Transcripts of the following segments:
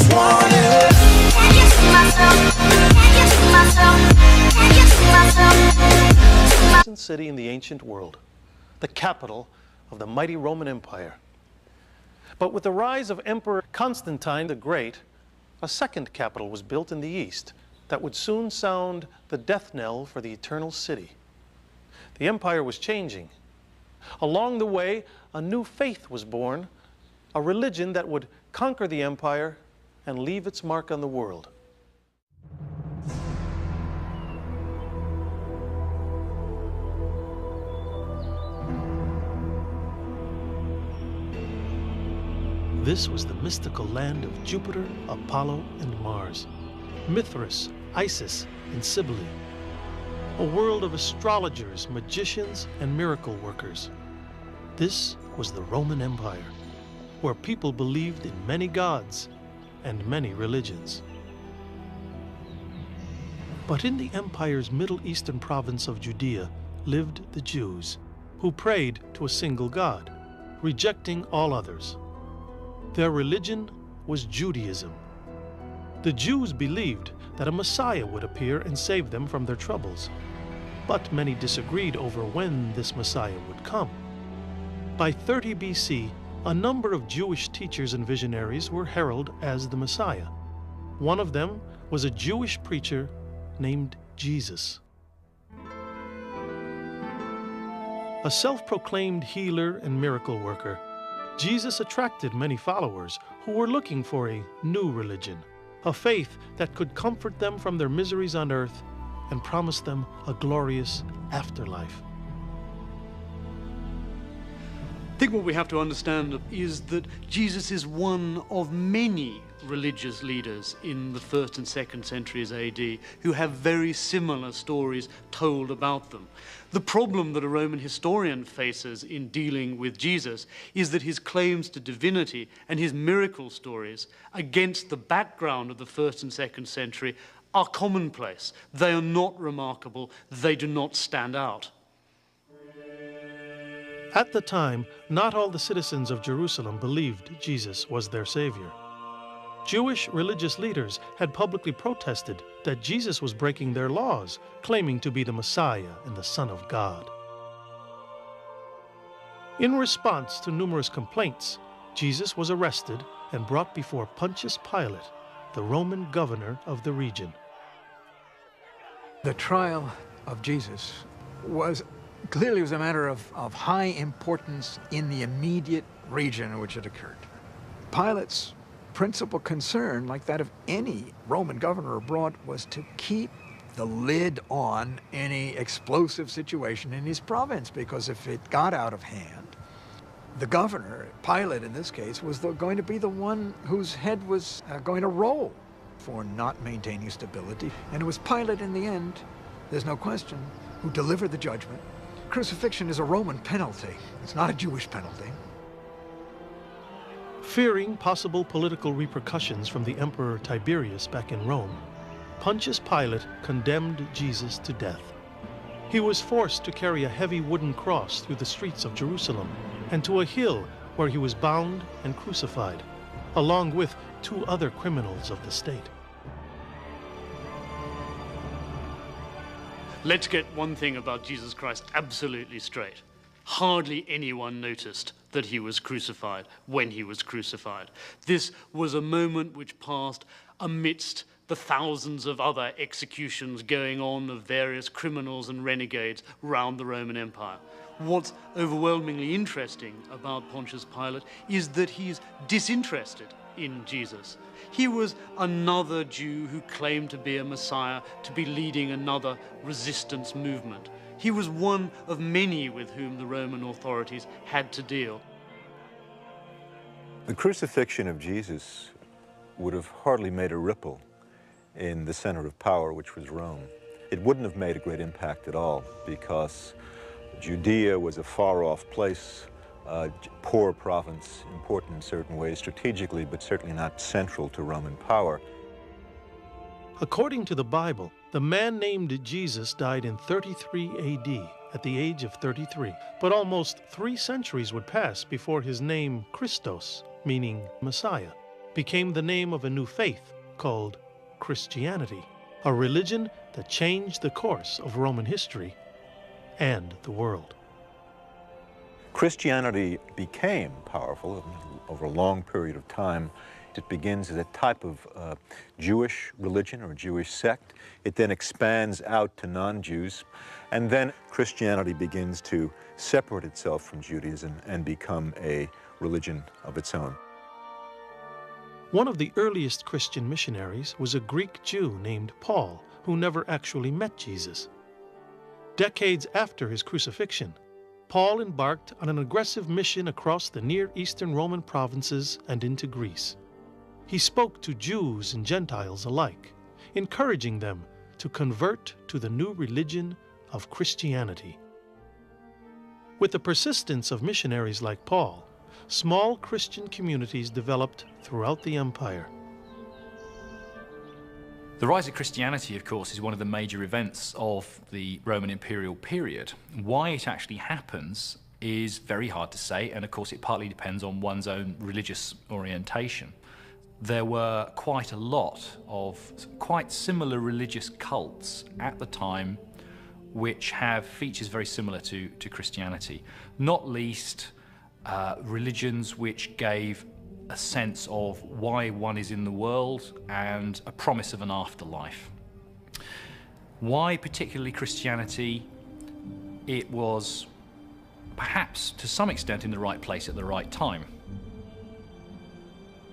just want it. Can you see myself? Can you see myself? Can you see myself? City in the ancient world, the capital of the mighty Roman Empire. But with the rise of Emperor Constantine the Great, a second capital was built in the east that would soon sound the death knell for the eternal city. The empire was changing. Along the way, a new faith was born, a religion that would conquer the empire and leave its mark on the world. This was the mystical land of Jupiter, Apollo, and Mars, Mithras, Isis, and Cybele, a world of astrologers, magicians, and miracle workers. This was the Roman Empire, where people believed in many gods and many religions. But in the empire's Middle Eastern province of Judea lived the Jews, who prayed to a single God, rejecting all others. Their religion was Judaism. The Jews believed that a Messiah would appear and save them from their troubles, but many disagreed over when this Messiah would come. By 30 BC, a number of Jewish teachers and visionaries were heralded as the Messiah. One of them was a Jewish preacher named Jesus. A self-proclaimed healer and miracle worker, Jesus attracted many followers who were looking for a new religion, a faith that could comfort them from their miseries on earth and promise them a glorious afterlife. I think what we have to understand is that Jesus is one of many religious leaders in the 1st and 2nd centuries AD who have very similar stories told about them. The problem that a Roman historian faces in dealing with Jesus is that his claims to divinity and his miracle stories against the background of the 1st and 2nd century are commonplace. They are not remarkable. They do not stand out. At the time, not all the citizens of Jerusalem believed Jesus was their Savior. Jewish religious leaders had publicly protested that Jesus was breaking their laws, claiming to be the Messiah and the Son of God. In response to numerous complaints, Jesus was arrested and brought before Pontius Pilate, the Roman governor of the region. The trial of Jesus was clearly a matter of high importance in the immediate region in which it occurred. Pilate's principal concern, like that of any Roman governor abroad, was to keep the lid on any explosive situation in his province, because if it got out of hand, the governor, Pilate in this case, was going to be the one whose head was going to roll for not maintaining stability. And it was Pilate in the end, there's no question, who delivered the judgment. Crucifixion is a Roman penalty. It's not a Jewish penalty. Fearing possible political repercussions from the Emperor Tiberius back in Rome, Pontius Pilate condemned Jesus to death. He was forced to carry a heavy wooden cross through the streets of Jerusalem and to a hill where he was bound and crucified, along with 2 other criminals of the state. Let's get one thing about Jesus Christ absolutely straight. Hardly anyone noticed that he was crucified when he was crucified. This was a moment which passed amidst the thousands of other executions going on of various criminals and renegades around the Roman Empire. What's overwhelmingly interesting about Pontius Pilate is that he's disinterested in Jesus. He was another Jew who claimed to be a Messiah, to be leading another resistance movement. He was one of many with whom the Roman authorities had to deal. The crucifixion of Jesus would have hardly made a ripple in the center of power, which was Rome. It wouldn't have made a great impact at all, because Judea was a far-off place, a poor province, important in certain ways strategically, but certainly not central to Roman power. According to the Bible, the man named Jesus died in 33 AD at the age of 33. But almost 3 centuries would pass before his name, Christos, meaning Messiah, became the name of a new faith called Christianity, a religion that changed the course of Roman history and the world. Christianity became powerful over a long period of time. It begins as a type of Jewish religion or Jewish sect. It then expands out to non-Jews, and then Christianity begins to separate itself from Judaism and become a religion of its own. One of the earliest Christian missionaries was a Greek Jew named Paul, who never actually met Jesus. Decades after his crucifixion, Paul embarked on an aggressive mission across the Near Eastern Roman provinces and into Greece. He spoke to Jews and Gentiles alike, encouraging them to convert to the new religion of Christianity. With the persistence of missionaries like Paul, small Christian communities developed throughout the empire. The rise of Christianity, of course, is one of the major events of the Roman imperial period. Why it actually happens is very hard to say, and of course it partly depends on one's own religious orientation. There were quite a lot of quite similar religious cults at the time which have features very similar to Christianity, not least religions which gave a sense of why one is in the world and a promise of an afterlife. Why particularly Christianity? It was perhaps to some extent in the right place at the right time.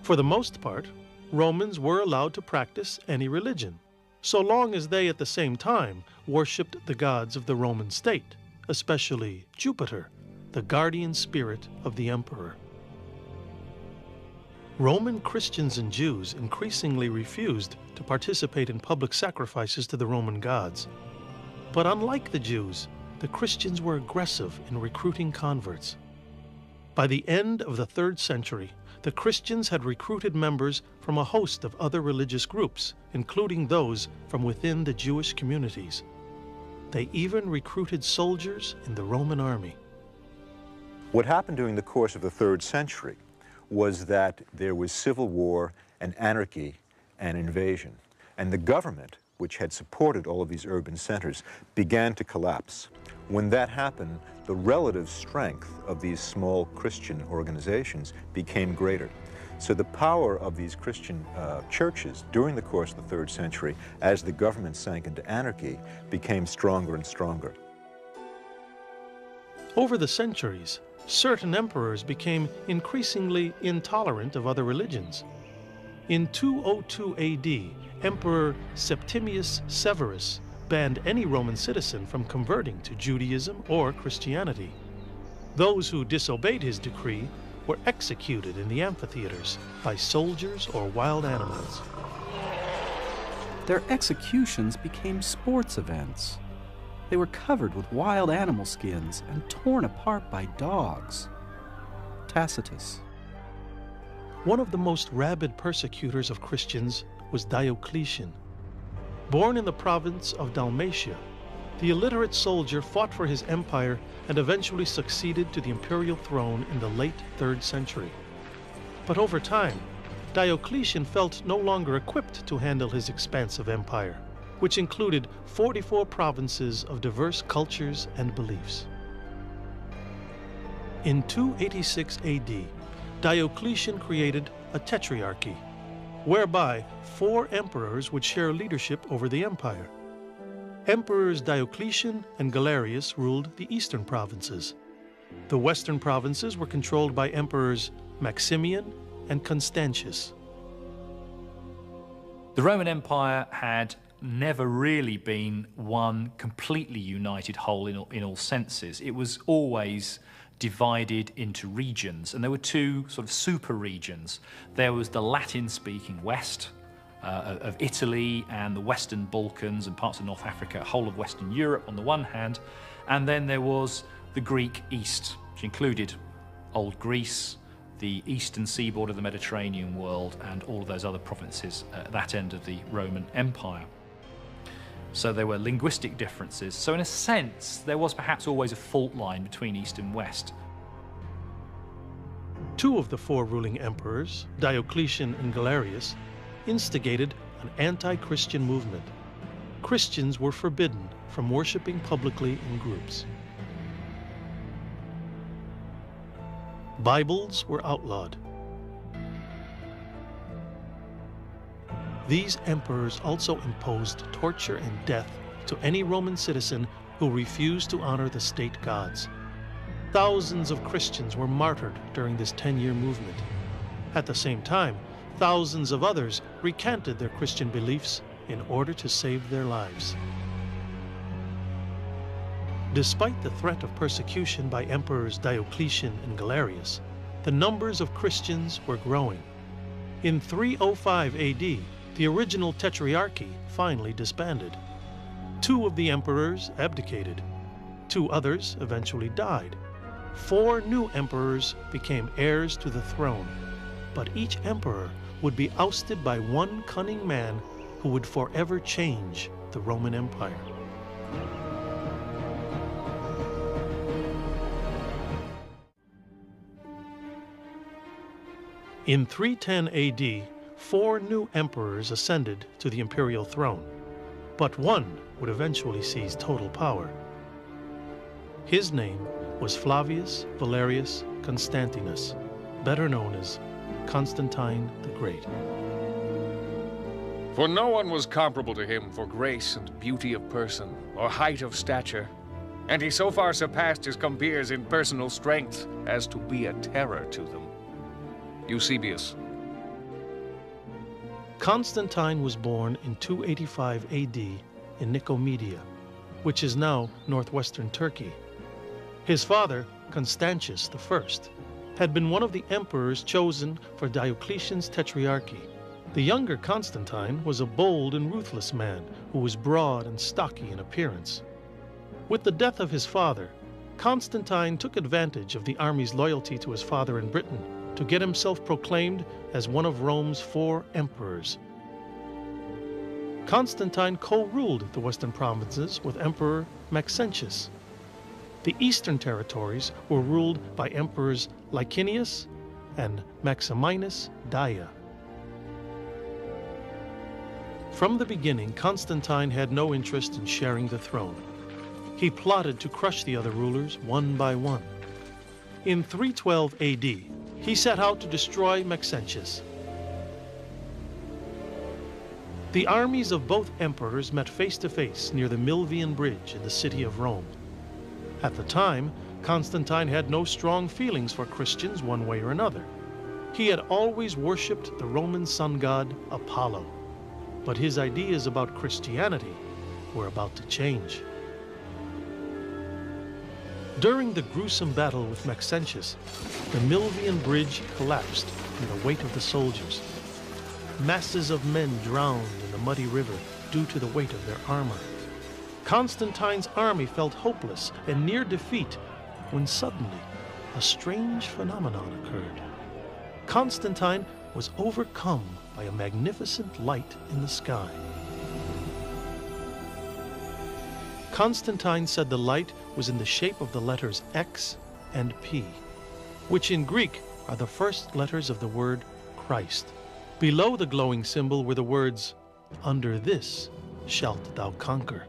For the most part, Romans were allowed to practice any religion, so long as they at the same time worshipped the gods of the Roman state, especially Jupiter, the guardian spirit of the emperor. Roman Christians and Jews increasingly refused to participate in public sacrifices to the Roman gods. But unlike the Jews, the Christians were aggressive in recruiting converts. By the end of the 3rd century, the Christians had recruited members from a host of other religious groups, including those from within the Jewish communities. They even recruited soldiers in the Roman army. What happened during the course of the 3rd century was that there was civil war and anarchy and invasion. And the government, which had supported all of these urban centers, began to collapse. When that happened, the relative strength of these small Christian organizations became greater. So the power of these Christian churches during the course of the 3rd century, as the government sank into anarchy, became stronger and stronger. Over the centuries, certain emperors became increasingly intolerant of other religions. In 202 AD, Emperor Septimius Severus banned any Roman citizen from converting to Judaism or Christianity. Those who disobeyed his decree were executed in the amphitheaters by soldiers or wild animals. Their executions became sports events. They were covered with wild animal skins and torn apart by dogs. Tacitus. One of the most rabid persecutors of Christians was Diocletian. Born in the province of Dalmatia, the illiterate soldier fought for his empire and eventually succeeded to the imperial throne in the late 3rd century. But over time, Diocletian felt no longer equipped to handle his expansive empire, which included 44 provinces of diverse cultures and beliefs. In 286 AD, Diocletian created a tetrarchy, whereby 4 emperors would share leadership over the empire. Emperors Diocletian and Galerius ruled the eastern provinces. The western provinces were controlled by emperors Maximian and Constantius. The Roman Empire had never really been one completely united whole in all senses. It was always divided into regions, and there were 2 sort of super regions. There was the Latin-speaking west of Italy and the Western Balkans and parts of North Africa, whole of Western Europe on the one hand, and then there was the Greek East, which included Old Greece, the eastern seaboard of the Mediterranean world, and all of those other provinces at that end of the Roman Empire. So there were linguistic differences. So in a sense, there was perhaps always a fault line between East and West. Two of the four ruling emperors, Diocletian and Galerius, instigated an anti-Christian movement. Christians were forbidden from worshiping publicly in groups. Bibles were outlawed. These emperors also imposed torture and death to any Roman citizen who refused to honor the state gods. Thousands of Christians were martyred during this 10-year movement. At the same time, thousands of others recanted their Christian beliefs in order to save their lives. Despite the threat of persecution by emperors Diocletian and Galerius, the numbers of Christians were growing. In 305 AD, the original tetrarchy finally disbanded. Two of the emperors abdicated. Two others eventually died. 4 new emperors became heirs to the throne, but each emperor would be ousted by one cunning man who would forever change the Roman Empire. In 310 AD, 4 new emperors ascended to the imperial throne, but one would eventually seize total power. His name was Flavius Valerius Constantinus, better known as Constantine the Great. For no one was comparable to him for grace and beauty of person, or height of stature, and he so far surpassed his compeers in personal strength as to be a terror to them. Eusebius. Constantine was born in 285 AD in Nicomedia, which is now northwestern Turkey. His father, Constantius I, had been one of the emperors chosen for Diocletian's tetrarchy. The younger Constantine was a bold and ruthless man who was broad and stocky in appearance. With the death of his father, Constantine took advantage of the army's loyalty to his father in Britain to get himself proclaimed as one of Rome's 4 emperors. Constantine co-ruled the western provinces with Emperor Maxentius. The eastern territories were ruled by Emperors Licinius and Maximinus Daia. From the beginning, Constantine had no interest in sharing the throne. He plotted to crush the other rulers one by one. In 312 AD, he set out to destroy Maxentius. The armies of both emperors met face to face near the Milvian Bridge in the city of Rome. At the time, Constantine had no strong feelings for Christians one way or another. He had always worshipped the Roman sun god Apollo, but his ideas about Christianity were about to change. During the gruesome battle with Maxentius, the Milvian Bridge collapsed from the weight of the soldiers. Masses of men drowned in the muddy river due to the weight of their armor. Constantine's army felt hopeless and near defeat when suddenly a strange phenomenon occurred. Constantine was overcome by a magnificent light in the sky. Constantine said the light was in the shape of the letters X and P, which in Greek are the first letters of the word Christ. Below the glowing symbol were the words, "Under this shalt thou conquer."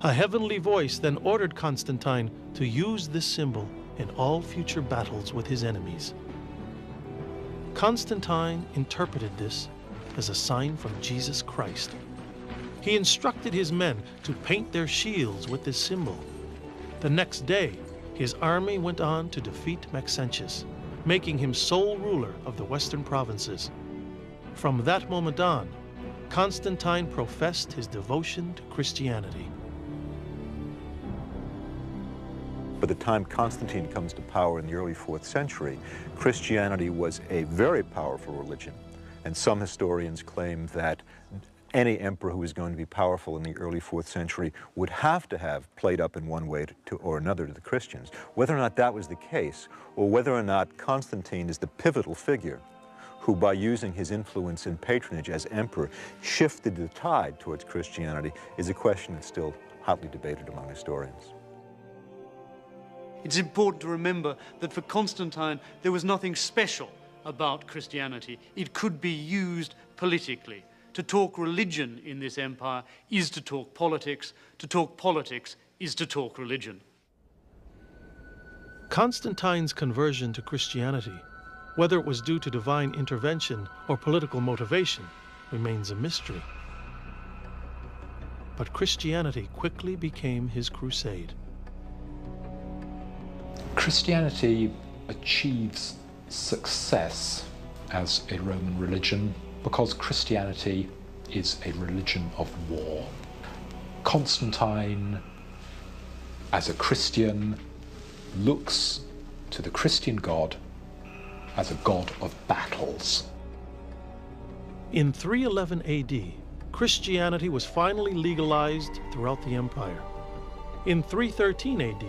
A heavenly voice then ordered Constantine to use this symbol in all future battles with his enemies. Constantine interpreted this as a sign from Jesus Christ. He instructed his men to paint their shields with this symbol. The next day, his army went on to defeat Maxentius, making him sole ruler of the western provinces. From that moment on, Constantine professed his devotion to Christianity. By the time Constantine comes to power in the early 4th century, Christianity was a very powerful religion. And some historians claim that any emperor who was going to be powerful in the early 4th century would have to have played up in one way or another to the Christians. Whether or not that was the case, or whether or not Constantine is the pivotal figure who, by using his influence and patronage as emperor, shifted the tide towards Christianity, is a question that's still hotly debated among historians. It's important to remember that for Constantine, there was nothing special about Christianity. It could be used politically. To talk religion in this empire is to talk politics. To talk politics is to talk religion. Constantine's conversion to Christianity, whether it was due to divine intervention or political motivation, remains a mystery. But Christianity quickly became his crusade. Christianity achieves success as a Roman religion because Christianity is a religion of war. Constantine, as a Christian, looks to the Christian God as a god of battles. In 311 AD, Christianity was finally legalized throughout the empire. In 313 AD,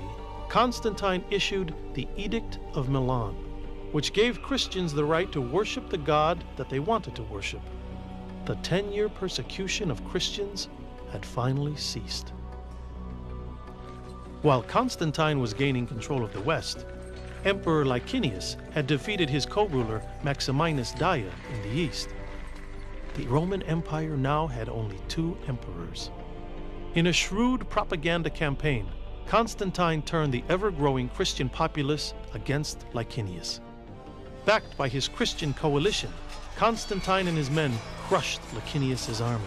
Constantine issued the Edict of Milan, which gave Christians the right to worship the God that they wanted to worship. The 10-year persecution of Christians had finally ceased. While Constantine was gaining control of the West, Emperor Licinius had defeated his co-ruler Maximinus Daia in the East. The Roman Empire now had only 2 emperors. In a shrewd propaganda campaign, Constantine turned the ever-growing Christian populace against Licinius. Backed by his Christian coalition, Constantine and his men crushed Licinius's army.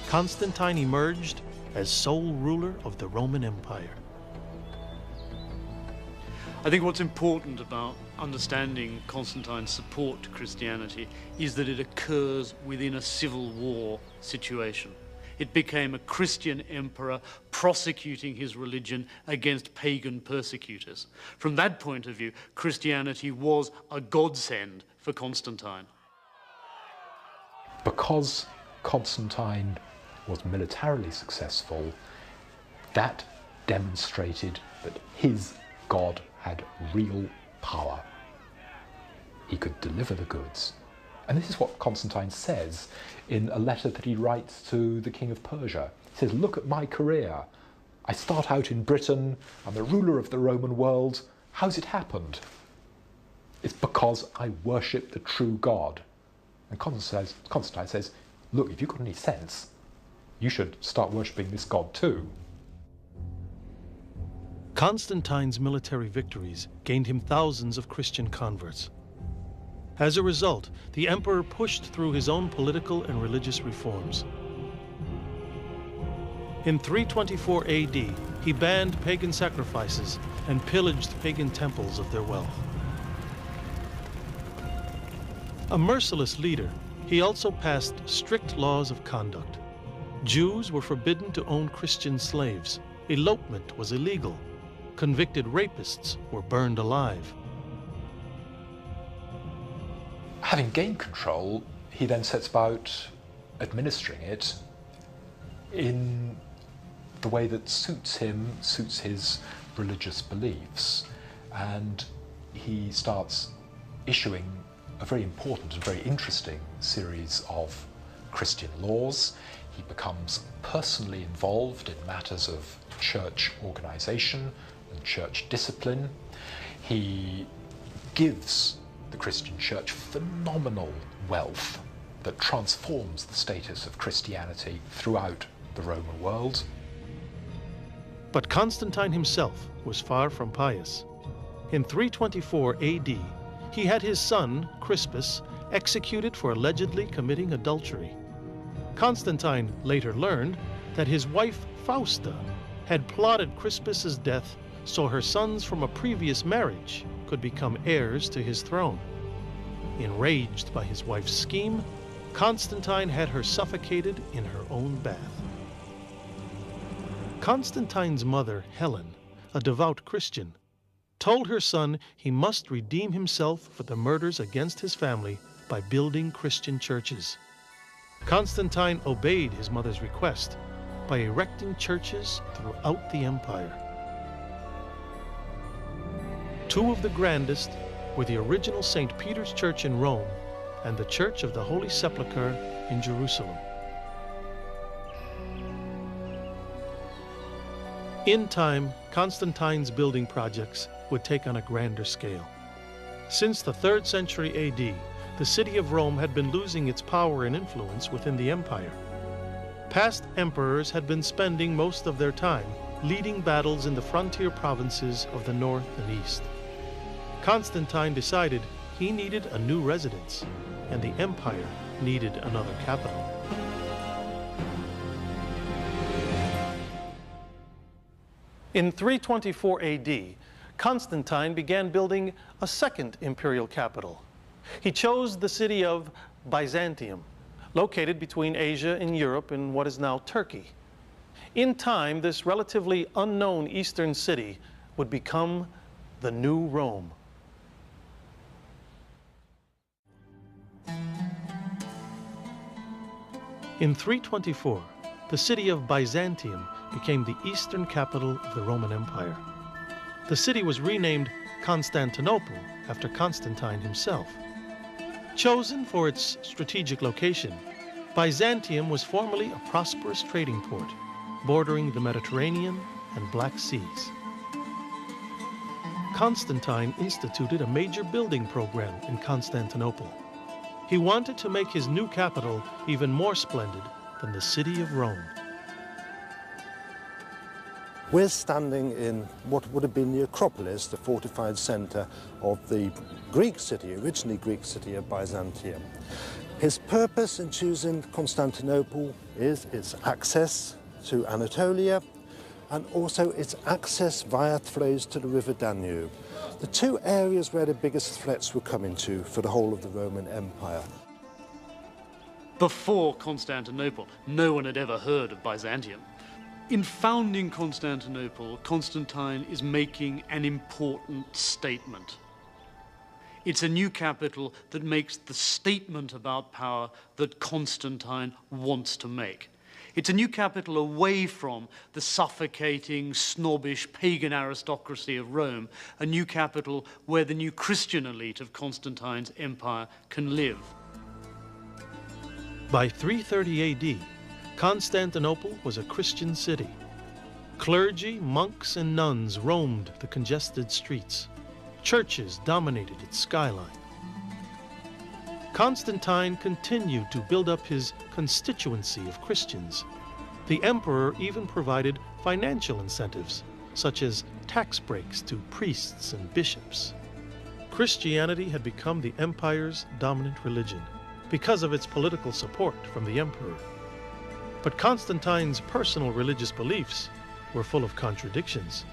Constantine emerged as sole ruler of the Roman Empire. I think what's important about understanding Constantine's support to Christianity is that it occurs within a civil war situation. It became a Christian emperor prosecuting his religion against pagan persecutors. From that point of view, Christianity was a godsend for Constantine. Because Constantine was militarily successful, that demonstrated that his God had real power. He could deliver the goods. And this is what Constantine says in a letter that he writes to the king of Persia. He says, "Look at my career. I start out in Britain. I'm the ruler of the Roman world. How's it happened? It's because I worship the true God." And Constantine says, "Look, if you've got any sense, you should start worshipping this God too." Constantine's military victories gained him thousands of Christian converts. As a result, the emperor pushed through his own political and religious reforms. In 324 AD, he banned pagan sacrifices and pillaged pagan temples of their wealth. A merciless leader, he also passed strict laws of conduct. Jews were forbidden to own Christian slaves. Elopement was illegal. Convicted rapists were burned alive. Having gained control, he then sets about administering it in the way that suits him, suits his religious beliefs. And he starts issuing a very important and very interesting series of Christian laws. He becomes personally involved in matters of church organization and church discipline. He gives the Christian church phenomenal wealth that transforms the status of Christianity throughout the Roman world. But Constantine himself was far from pious. In 324 AD, he had his son, Crispus, executed for allegedly committing adultery. Constantine later learned that his wife, Fausta, had plotted Crispus's death so her sons from a previous marriage could become heirs to his throne. Enraged by his wife's scheme, Constantine had her suffocated in her own bath. Constantine's mother, Helen, a devout Christian, told her son he must redeem himself for the murders against his family by building Christian churches. Constantine obeyed his mother's request by erecting churches throughout the empire. Two of the grandest were the original St. Peter's Church in Rome and the Church of the Holy Sepulchre in Jerusalem. In time, Constantine's building projects would take on a grander scale. Since the 3rd century AD, the city of Rome had been losing its power and influence within the empire. Past emperors had been spending most of their time leading battles in the frontier provinces of the north and east. Constantine decided he needed a new residence, and the empire needed another capital. In 324 AD, Constantine began building a second imperial capital. He chose the city of Byzantium, located between Asia and Europe in what is now Turkey. In time, this relatively unknown eastern city would become the new Rome. In 324, the city of Byzantium became the eastern capital of the Roman Empire. The city was renamed Constantinople after Constantine himself. Chosen for its strategic location, Byzantium was formerly a prosperous trading port, bordering the Mediterranean and Black Seas. Constantine instituted a major building program in Constantinople. He wanted to make his new capital even more splendid than the city of Rome. We're standing in what would have been the Acropolis, the fortified centre of the Greek city, originally Greek city of Byzantium. His purpose in choosing Constantinople is its access to Anatolia and also its access via flows to the river Danube, the two areas where the biggest threats were coming to for the whole of the Roman Empire. Before Constantinople, no one had ever heard of Byzantium. In founding Constantinople, Constantine is making an important statement. It's a new capital that makes the statement about power that Constantine wants to make. It's a new capital away from the suffocating, snobbish, pagan aristocracy of Rome, a new capital where the new Christian elite of Constantine's empire can live. By 330 AD, Constantinople was a Christian city. Clergy, monks, and nuns roamed the congested streets. Churches dominated its skyline. Constantine continued to build up his constituency of Christians. The emperor even provided financial incentives, such as tax breaks to priests and bishops. Christianity had become the empire's dominant religion because of its political support from the emperor. But Constantine's personal religious beliefs were full of contradictions.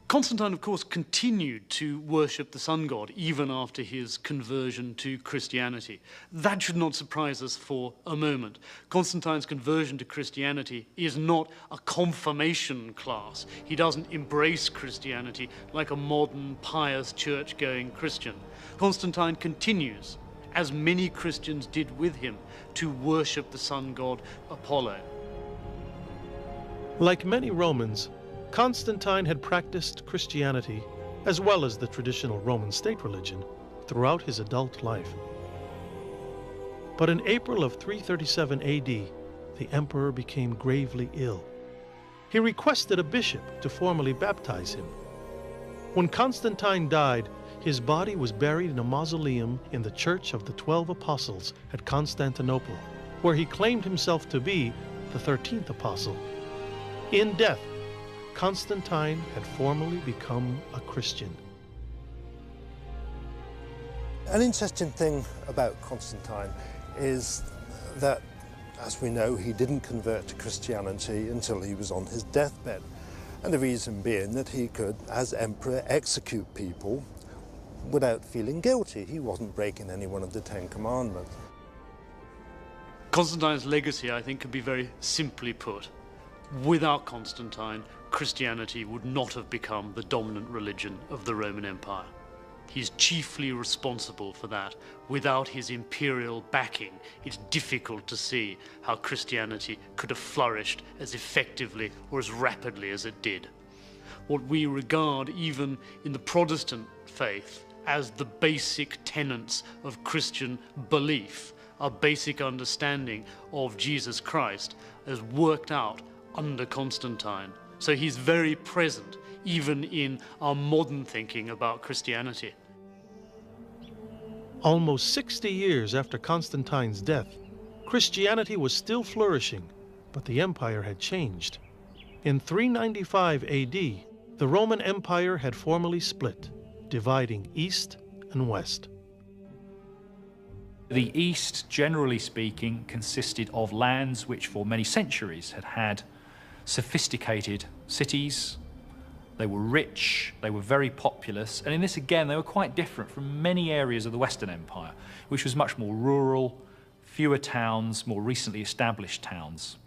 Constantine, of course, continued to worship the sun god even after his conversion to Christianity. That should not surprise us for a moment. Constantine's conversion to Christianity is not a confirmation class. He doesn't embrace Christianity like a modern, pious, church-going Christian. Constantine continues, as many Christians did with him, to worship the sun god Apollo. Like many Romans, Constantine had practiced Christianity, as well as the traditional Roman state religion, throughout his adult life. But in April of 337 AD, the emperor became gravely ill. He requested a bishop to formally baptize him. When Constantine died, his body was buried in a mausoleum in the Church of the 12 Apostles at Constantinople, where he claimed himself to be the 13th apostle. In death, Constantine had formally become a Christian. An interesting thing about Constantine is that, as we know, he didn't convert to Christianity until he was on his deathbed. And the reason being that he could, as emperor, execute people without feeling guilty. He wasn't breaking any one of the 10 Commandments. Constantine's legacy, I think, can be very simply put. Without Constantine, Christianity would not have become the dominant religion of the Roman Empire. He's chiefly responsible for that. Without his imperial backing, it's difficult to see how Christianity could have flourished as effectively or as rapidly as it did. What we regard, even in the Protestant faith, as the basic tenets of Christian belief, our basic understanding of Jesus Christ, as worked out under Constantine, So he's very present, even in our modern thinking about Christianity. Almost 60 years after Constantine's death, Christianity was still flourishing, but the empire had changed. In 395 AD, the Roman Empire had formally split, dividing east and west. The East, generally speaking, consisted of lands which for many centuries had had sophisticated cities. They were rich, they were very populous, and in this again they were quite different from many areas of the Western Empire, which was much more rural, fewer towns, more recently established towns.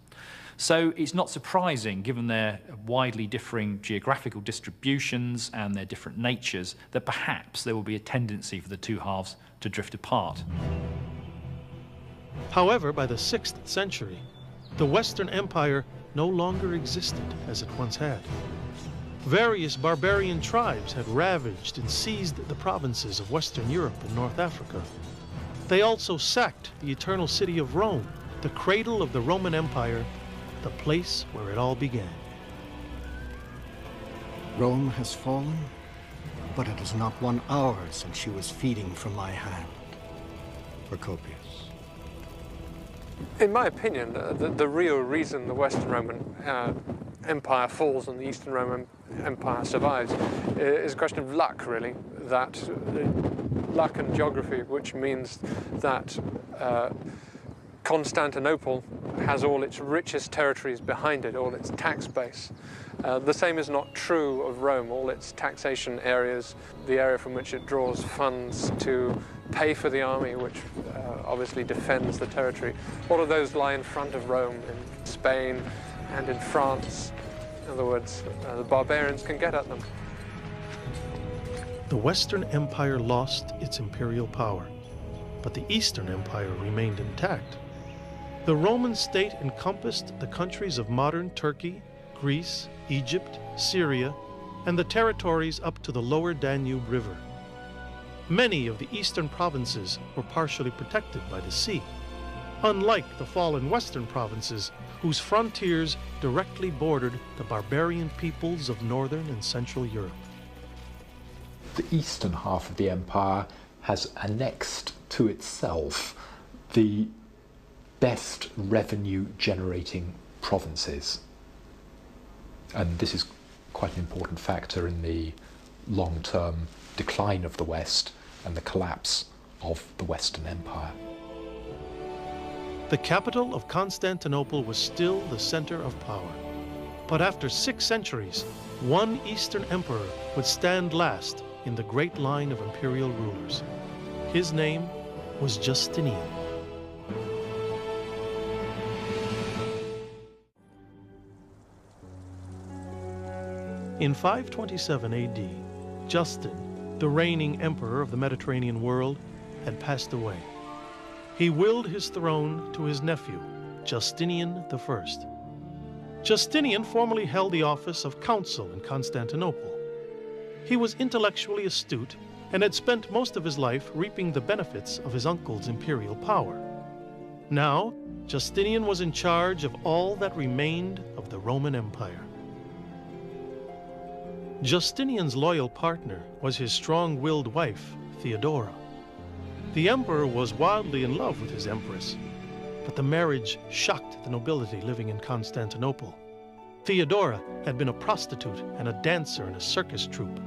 So it's not surprising, given their widely differing geographical distributions and their different natures, that perhaps there will be a tendency for the two halves to drift apart. However, by the 6th century, the Western Empire no longer existed as it once had. Various barbarian tribes had ravaged and seized the provinces of Western Europe and North Africa. They also sacked the eternal city of Rome, the cradle of the Roman Empire, the place where it all began. Rome has fallen, but it is not 1 hour since she was feeding from my hand. Procopius. In my opinion, the real reason the Western Roman Empire falls and the Eastern Roman Empire survives is a question of luck, really. That luck and geography, which means that Constantinople has all its richest territories behind it, all its tax base. The same is not true of Rome. All its taxation areas, the area from which it draws funds to pay for the army, which obviously defends the territory, all of those lie in front of Rome, in Spain and in France. In other words, the barbarians can get at them. The Western Empire lost its imperial power, but the Eastern Empire remained intact. The Roman state encompassed the countries of modern Turkey, Greece, Egypt, Syria, and the territories up to the lower Danube River. Many of the eastern provinces were partially protected by the sea, unlike the fallen western provinces whose frontiers directly bordered the barbarian peoples of northern and central Europe. The eastern half of the empire has annexed to itself the best revenue-generating provinces. And this is quite an important factor in the long-term decline of the West and the collapse of the Western Empire. The capital of Constantinople was still the center of power. But after 6 centuries, one Eastern emperor would stand last in the great line of imperial rulers. His name was Justinian. In 527 AD, Justin, the reigning emperor of the Mediterranean world, had passed away. He willed his throne to his nephew, Justinian I. Justinian formerly held the office of consul in Constantinople. He was intellectually astute and had spent most of his life reaping the benefits of his uncle's imperial power. Now, Justinian was in charge of all that remained of the Roman Empire. Justinian's loyal partner was his strong-willed wife, Theodora. The emperor was wildly in love with his empress, but the marriage shocked the nobility living in Constantinople. Theodora had been a prostitute and a dancer in a circus troupe.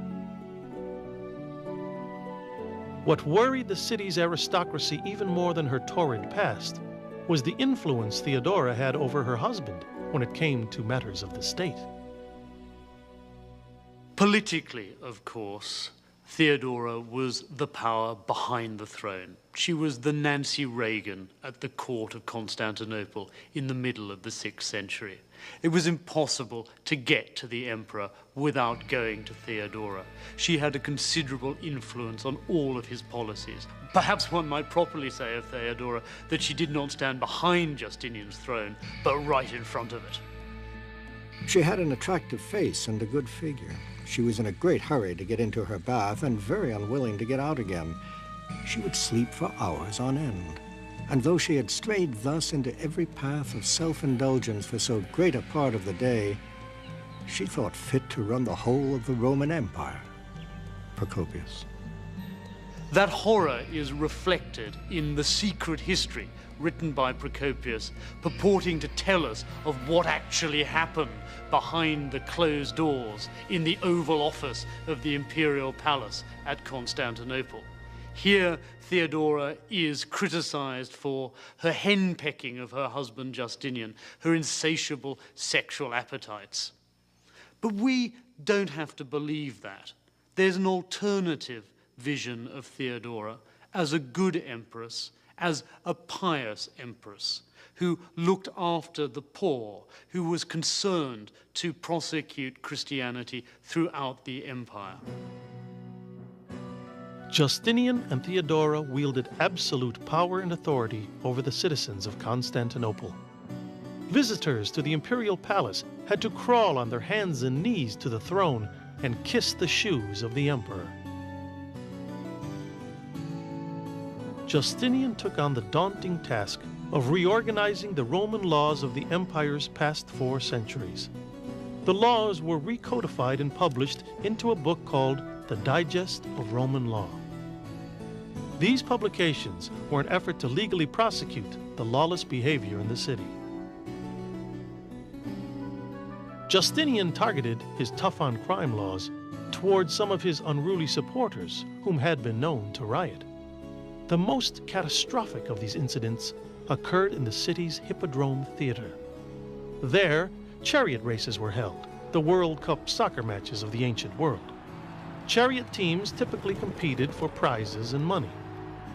What worried the city's aristocracy even more than her torrid past was the influence Theodora had over her husband when it came to matters of the state. Politically, of course, Theodora was the power behind the throne. She was the Nancy Reagan at the court of Constantinople in the middle of the 6th century. It was impossible to get to the emperor without going to Theodora. She had a considerable influence on all of his policies. Perhaps one might properly say of Theodora that she did not stand behind Justinian's throne, but right in front of it. She had an attractive face and a good figure. She was in a great hurry to get into her bath and very unwilling to get out again. She would sleep for hours on end. And though she had strayed thus into every path of self-indulgence for so great a part of the day, she thought fit to run the whole of the Roman Empire. Procopius. That horror is reflected in the secret history written by Procopius, purporting to tell us of what actually happened behind the closed doors in the Oval Office of the imperial palace at Constantinople. Here, Theodora is criticized for her henpecking of her husband Justinian, her insatiable sexual appetites. But we don't have to believe that. There's an alternative vision of Theodora as a good empress, as a pious empress, who looked after the poor, who was concerned to prosecute Christianity throughout the empire. Justinian and Theodora wielded absolute power and authority over the citizens of Constantinople. Visitors to the imperial palace had to crawl on their hands and knees to the throne and kiss the shoes of the emperor. Justinian took on the daunting task of reorganizing the Roman laws of the empire's past 4 centuries. The laws were recodified and published into a book called the Digest of Roman Law. These publications were an effort to legally prosecute the lawless behavior in the city. Justinian targeted his tough-on-crime laws towards some of his unruly supporters whom had been known to riot. The most catastrophic of these incidents occurred in the city's Hippodrome Theater. There, chariot races were held, the World Cup soccer matches of the ancient world. Chariot teams typically competed for prizes and money,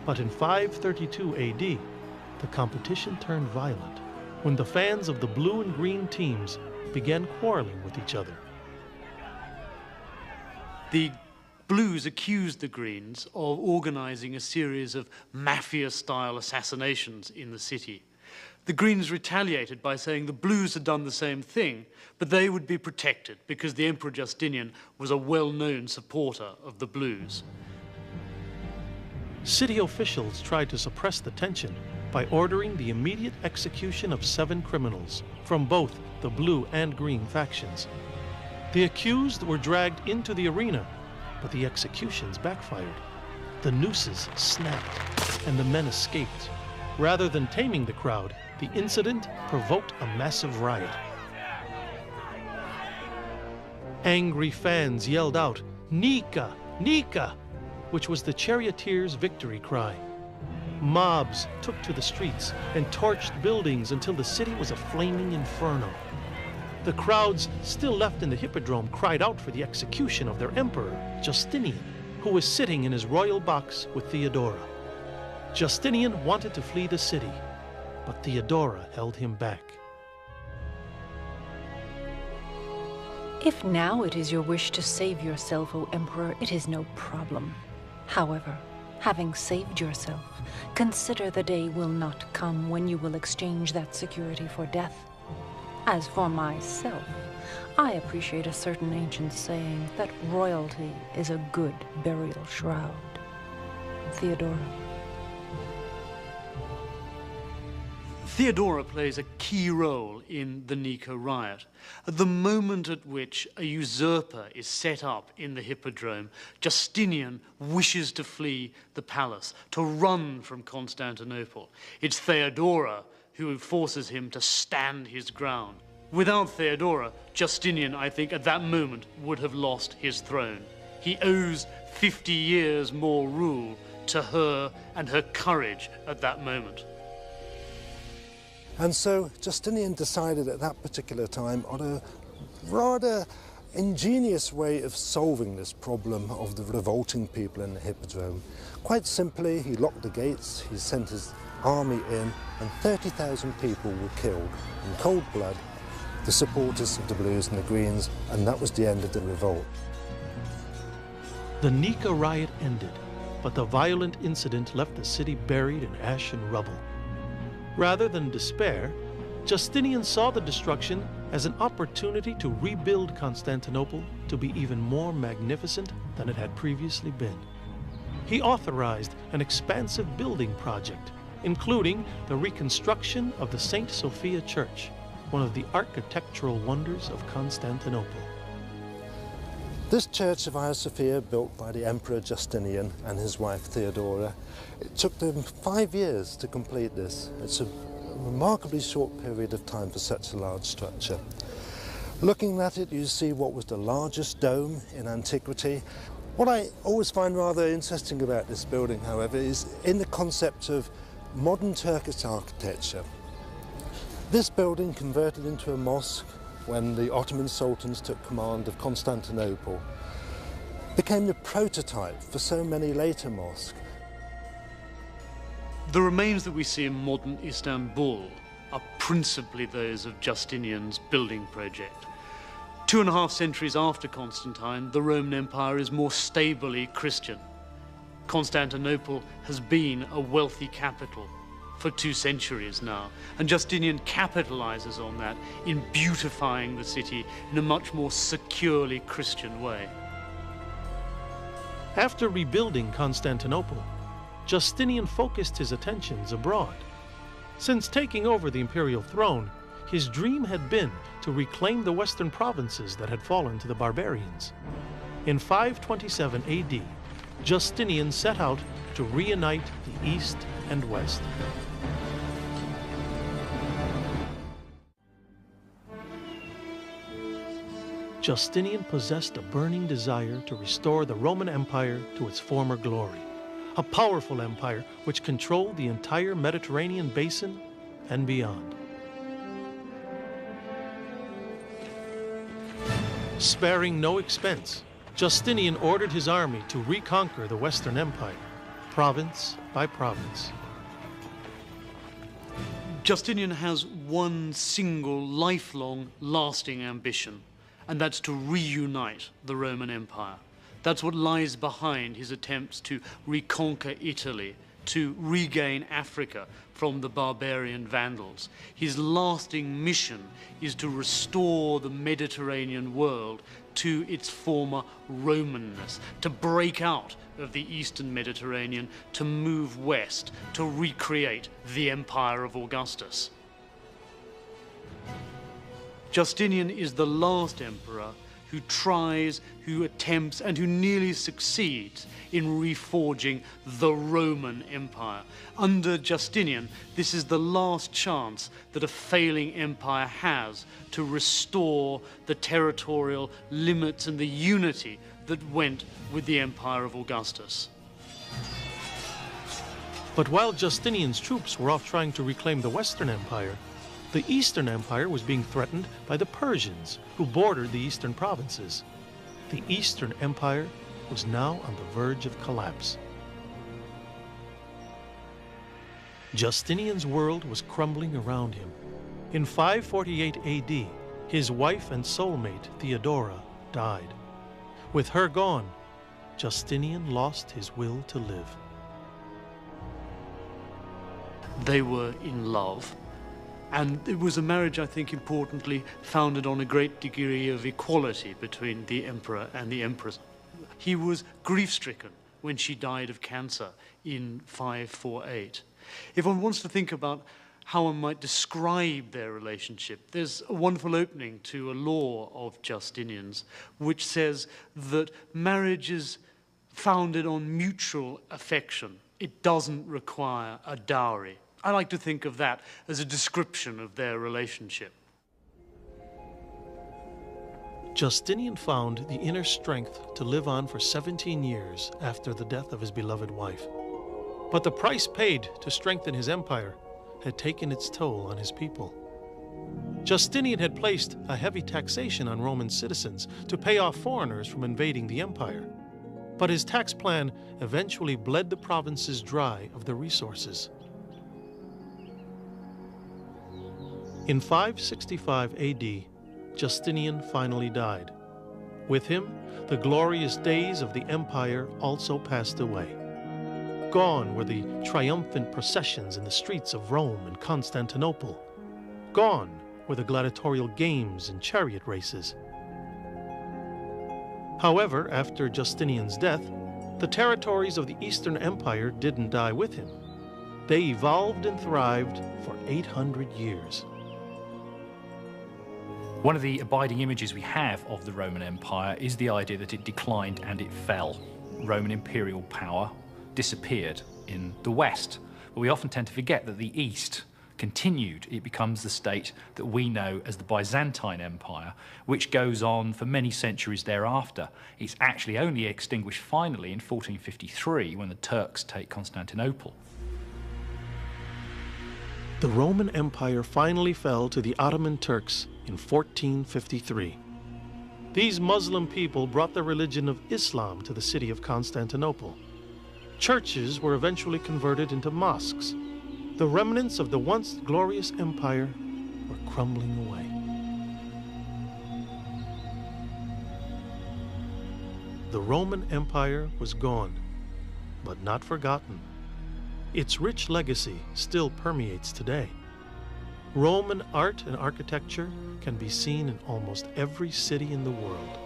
but in 532 AD, the competition turned violent when the fans of the blue and green teams began quarreling with each other. The Blues accused the Greens of organizing a series of mafia-style assassinations in the city. The Greens retaliated by saying the Blues had done the same thing, but they would be protected because the Emperor Justinian was a well-known supporter of the Blues. City officials tried to suppress the tension by ordering the immediate execution of 7 criminals from both the blue and green factions. The accused were dragged into the arena, but the executions backfired. The nooses snapped, and the men escaped. Rather than taming the crowd, the incident provoked a massive riot. Angry fans yelled out, "Nika! Nika!" which was the charioteers' victory cry. Mobs took to the streets and torched buildings until the city was a flaming inferno. The crowds still left in the Hippodrome cried out for the execution of their emperor, Justinian, who was sitting in his royal box with Theodora. Justinian wanted to flee the city, but Theodora held him back. If now it is your wish to save yourself, O Emperor, it is no problem. However, having saved yourself, consider the day will not come when you will exchange that security for death. As for myself, I appreciate a certain ancient saying that royalty is a good burial shroud. Theodora. Theodora plays a key role in the Nika riot. At the moment at which a usurper is set up in the Hippodrome, Justinian wishes to flee the palace, to run from Constantinople. It's Theodora who forces him to stand his ground. Without Theodora, Justinian, I think, at that moment would have lost his throne. He owes 50 years more rule to her and her courage at that moment. And so Justinian decided at that particular time on a rather ingenious way of solving this problem of the revolting people in the Hippodrome. Quite simply, he locked the gates, he sent his army in, and 30,000 people were killed in cold blood, the supporters of the Blues and the Greens, and that was the end of the revolt. The Nika riot ended, but the violent incident left the city buried in ash and rubble. Rather than despair, Justinian saw the destruction as an opportunity to rebuild Constantinople to be even more magnificent than it had previously been. He authorized an expansive building project, including the reconstruction of the St. Sophia Church, one of the architectural wonders of Constantinople. This church of Hagia Sophia, built by the Emperor Justinian and his wife Theodora, it took them 5 years to complete this. It's a remarkably short period of time for such a large structure. Looking at it, you see what was the largest dome in antiquity. What I always find rather interesting about this building, however, is in the concept of modern Turkish architecture. This building, converted into a mosque when the Ottoman sultans took command of Constantinople, became the prototype for so many later mosques. The remains that we see in modern Istanbul are principally those of Justinian's building project. 2.5 centuries after Constantine, the Roman Empire is more stably Christian. Constantinople has been a wealthy capital for 2 centuries now, and Justinian capitalizes on that in beautifying the city in a much more securely Christian way. After rebuilding Constantinople, Justinian focused his attentions abroad. Since taking over the imperial throne, his dream had been to reclaim the western provinces that had fallen to the barbarians. In 527 AD, Justinian set out to reunite the East and West. Justinian possessed a burning desire to restore the Roman Empire to its former glory, a powerful empire which controlled the entire Mediterranean basin and beyond. Sparing no expense, Justinian ordered his army to reconquer the Western Empire, province by province. Justinian has one single, lifelong, lasting ambition, and that's to reunite the Roman Empire. That's what lies behind his attempts to reconquer Italy, to regain Africa from the barbarian Vandals. His lasting mission is to restore the Mediterranean world to its former Romanness, to break out of the Eastern Mediterranean, to move west, to recreate the Empire of Augustus. Justinian is the last emperor who tries, who attempts, and who nearly succeeds in reforging the Roman Empire. Under Justinian, this is the last chance that a failing empire has to restore the territorial limits and the unity that went with the Empire of Augustus. But while Justinian's troops were off trying to reclaim the Western Empire, the Eastern Empire was being threatened by the Persians, who bordered the eastern provinces. The Eastern Empire was now on the verge of collapse. Justinian's world was crumbling around him. In 548 AD, his wife and soulmate, Theodora, died. With her gone, Justinian lost his will to live. They were in love. And it was a marriage, I think, importantly, founded on a great degree of equality between the emperor and the empress. He was grief-stricken when she died of cancer in 548. If one wants to think about how one might describe their relationship, there's a wonderful opening to a law of Justinian's, which says that marriage is founded on mutual affection. It doesn't require a dowry. I like to think of that as a description of their relationship. Justinian found the inner strength to live on for 17 years after the death of his beloved wife. But the price paid to strengthen his empire had taken its toll on his people. Justinian had placed a heavy taxation on Roman citizens to pay off foreigners from invading the empire. But his tax plan eventually bled the provinces dry of the resources. In 565 AD, Justinian finally died. With him, the glorious days of the empire also passed away. Gone were the triumphant processions in the streets of Rome and Constantinople. Gone were the gladiatorial games and chariot races. However, after Justinian's death, the territories of the Eastern Empire didn't die with him. They evolved and thrived for 800 years. One of the abiding images we have of the Roman Empire is the idea that it declined and it fell. Roman imperial power disappeared in the West. But we often tend to forget that the East continued. It becomes the state that we know as the Byzantine Empire, which goes on for many centuries thereafter. It's actually only extinguished finally in 1453 when the Turks take Constantinople. The Roman Empire finally fell to the Ottoman Turks in 1453. These Muslim people brought the religion of Islam to the city of Constantinople. Churches were eventually converted into mosques. The remnants of the once glorious empire were crumbling away. The Roman Empire was gone, but not forgotten. Its rich legacy still permeates today. Roman art and architecture can be seen in almost every city in the world.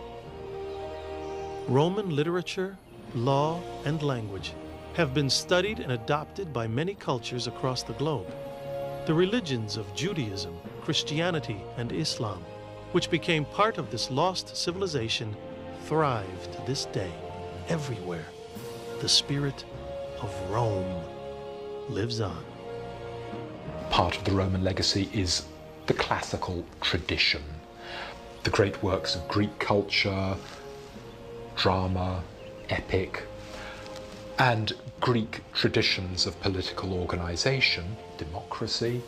Roman literature, law, and language have been studied and adopted by many cultures across the globe. The religions of Judaism, Christianity, and Islam, which became part of this lost civilization, thrive to this day, everywhere. The spirit of Rome lives on. Part of the Roman legacy is the classical tradition. The great works of Greek culture, drama, epic, and Greek traditions of political organization, democracy,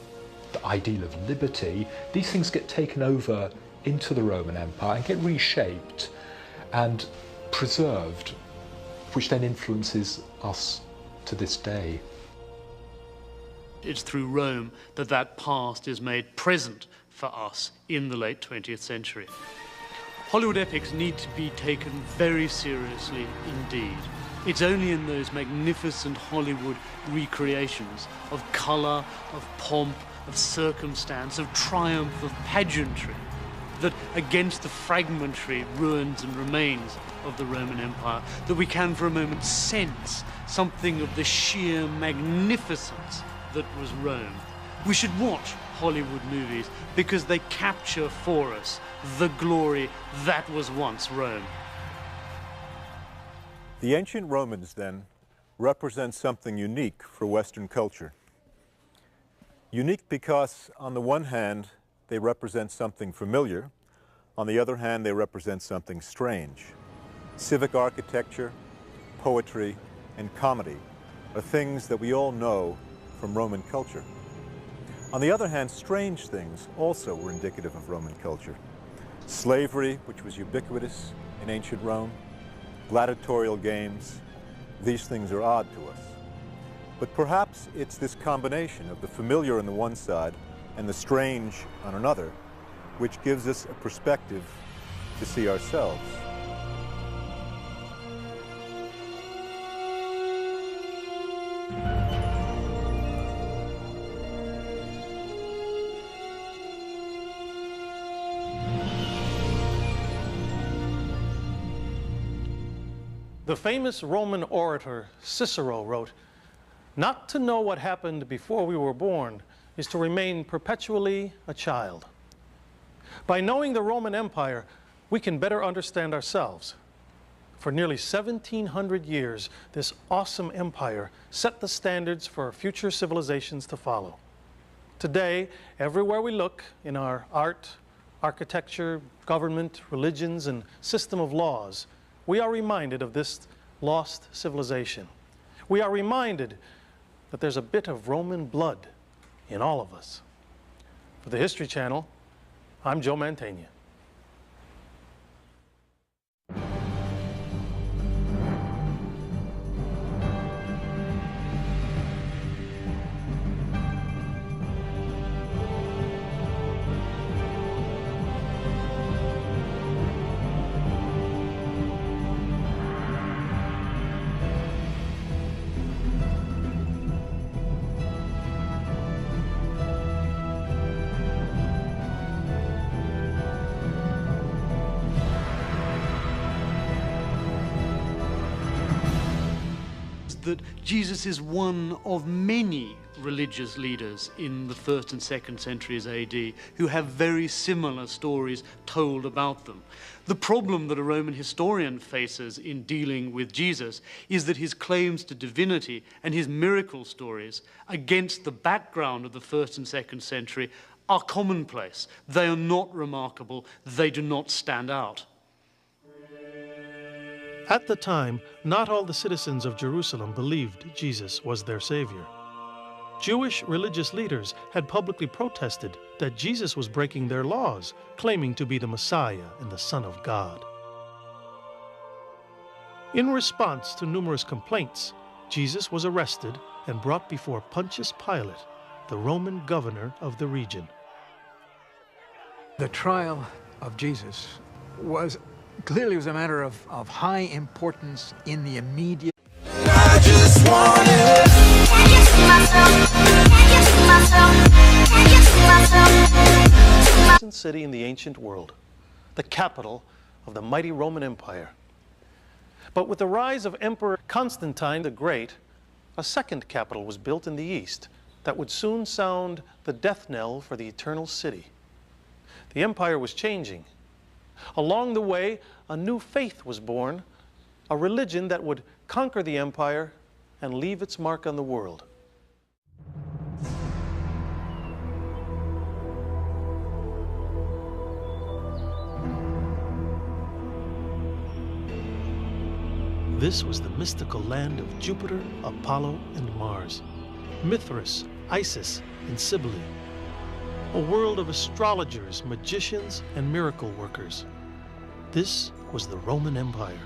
the ideal of liberty. These things get taken over into the Roman Empire and get reshaped and preserved, which then influences us to this day. It's through Rome that that past is made present for us in the late 20th century. Hollywood epics need to be taken very seriously indeed. It's only in those magnificent Hollywood recreations of colour, of pomp, of circumstance, of triumph, of pageantry, that against the fragmentary ruins and remains of the Roman Empire, that we can for a moment sense something of the sheer magnificence that was Rome. We should watch Hollywood movies because they capture for us the glory that was once Rome. The ancient Romans, then, represent something unique for Western culture. Unique because, on the one hand, they represent something familiar. On the other hand, they represent something strange. Civic architecture, poetry, and comedy are things that we all know from Roman culture. On the other hand, strange things also were indicative of Roman culture. Slavery, which was ubiquitous in ancient Rome, gladiatorial games, these things are odd to us. But perhaps it's this combination of the familiar on the one side and the strange on another, which gives us a perspective to see ourselves. The famous Roman orator Cicero wrote, "Not to know what happened before we were born is to remain perpetually a child." By knowing the Roman Empire, we can better understand ourselves. For nearly 1,700 years, this awesome empire set the standards for future civilizations to follow. Today, everywhere we look in our art, architecture, government, religions, and system of laws, we are reminded of this lost civilization. We are reminded that there's a bit of Roman blood in all of us. For the History Channel, I'm Joe Mantegna. That Jesus is one of many religious leaders in the 1st and 2nd centuries AD who have very similar stories told about them. The problem that a Roman historian faces in dealing with Jesus is that his claims to divinity and his miracle stories against the background of the 1st and 2nd century are commonplace. They are not remarkable. They do not stand out. At the time, not all the citizens of Jerusalem believed Jesus was their Savior. Jewish religious leaders had publicly protested that Jesus was breaking their laws, claiming to be the Messiah and the Son of God. In response to numerous complaints, Jesus was arrested and brought before Pontius Pilate, the Roman governor of the region. The trial of Jesus was clearly a matter of high importance in the immediate. I just wanted. Can you see myself? Can you see myself? Can you see myself? City in the ancient world, the capital of the mighty Roman Empire. But with the rise of Emperor Constantine the Great, a second capital was built in the east that would soon sound the death knell for the eternal city. The empire was changing. Along the way, a new faith was born, a religion that would conquer the empire and leave its mark on the world. This was the mystical land of Jupiter, Apollo, and Mars, Mithras, Isis, and Cybele, a world of astrologers, magicians, and miracle workers. This was the Roman Empire,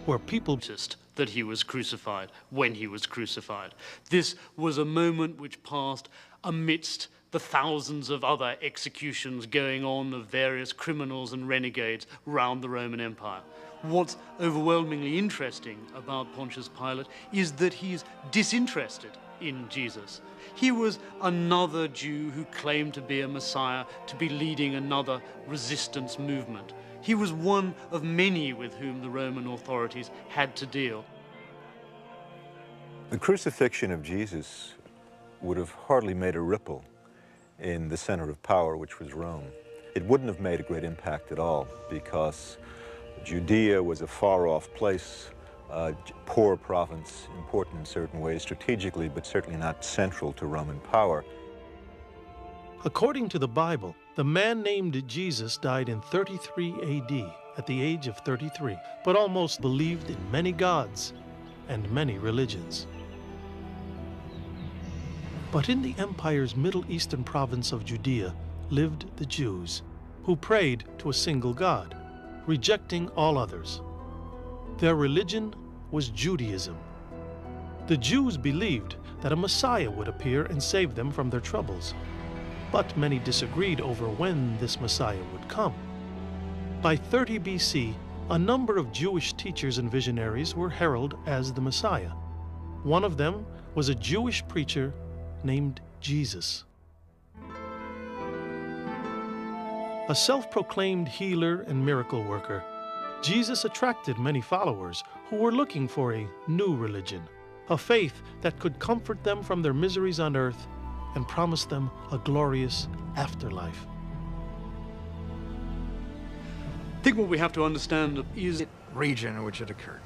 where people noticed that he was crucified when he was crucified. This was a moment which passed amidst the thousands of other executions going on of various criminals and renegades round the Roman Empire. What's overwhelmingly interesting about Pontius Pilate is that he's disinterested in Jesus. He was another Jew who claimed to be a Messiah, to be leading another resistance movement. He was one of many with whom the Roman authorities had to deal. The crucifixion of Jesus would have hardly made a ripple in the center of power, which was Rome. It wouldn't have made a great impact at all because Judea was a far-off place, a poor province, important in certain ways strategically, but certainly not central to Roman power. According to the Bible, the man named Jesus died in 33 AD at the age of 33, but almost believed in many gods and many religions. But in the empire's Middle Eastern province of Judea lived the Jews, who prayed to a single God, rejecting all others. Their religion was Judaism. The Jews believed that a Messiah would appear and save them from their troubles. But many disagreed over when this Messiah would come. By 30 BC, a number of Jewish teachers and visionaries were heralded as the Messiah. One of them was a Jewish preacher named Jesus. A self-proclaimed healer and miracle worker, Jesus attracted many followers who were looking for a new religion, a faith that could comfort them from their miseries on earth and promise them a glorious afterlife. I think what we have to understand is the region in which it occurred.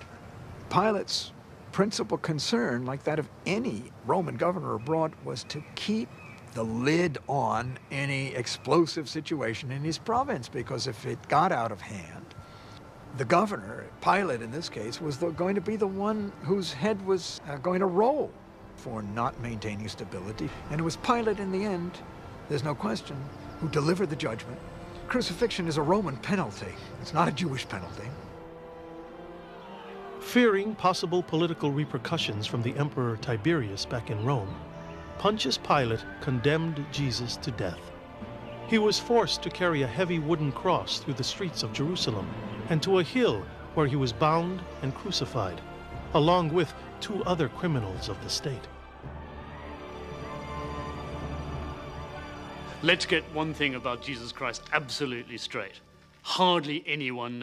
Pilate's principal concern, like that of any Roman governor abroad, was to keep the lid on any explosive situation in his province, because if it got out of hand, the governor, Pilate in this case, was going to be the one whose head was going to roll for not maintaining stability. And it was Pilate in the end, there's no question, who delivered the judgment. Crucifixion is a Roman penalty. It's not a Jewish penalty. Fearing possible political repercussions from the Emperor Tiberius back in Rome, Pontius Pilate condemned Jesus to death. He was forced to carry a heavy wooden cross through the streets of Jerusalem and to a hill where he was bound and crucified, along with 2 other criminals of the state. Let's get one thing about Jesus Christ absolutely straight. Hardly anyone knows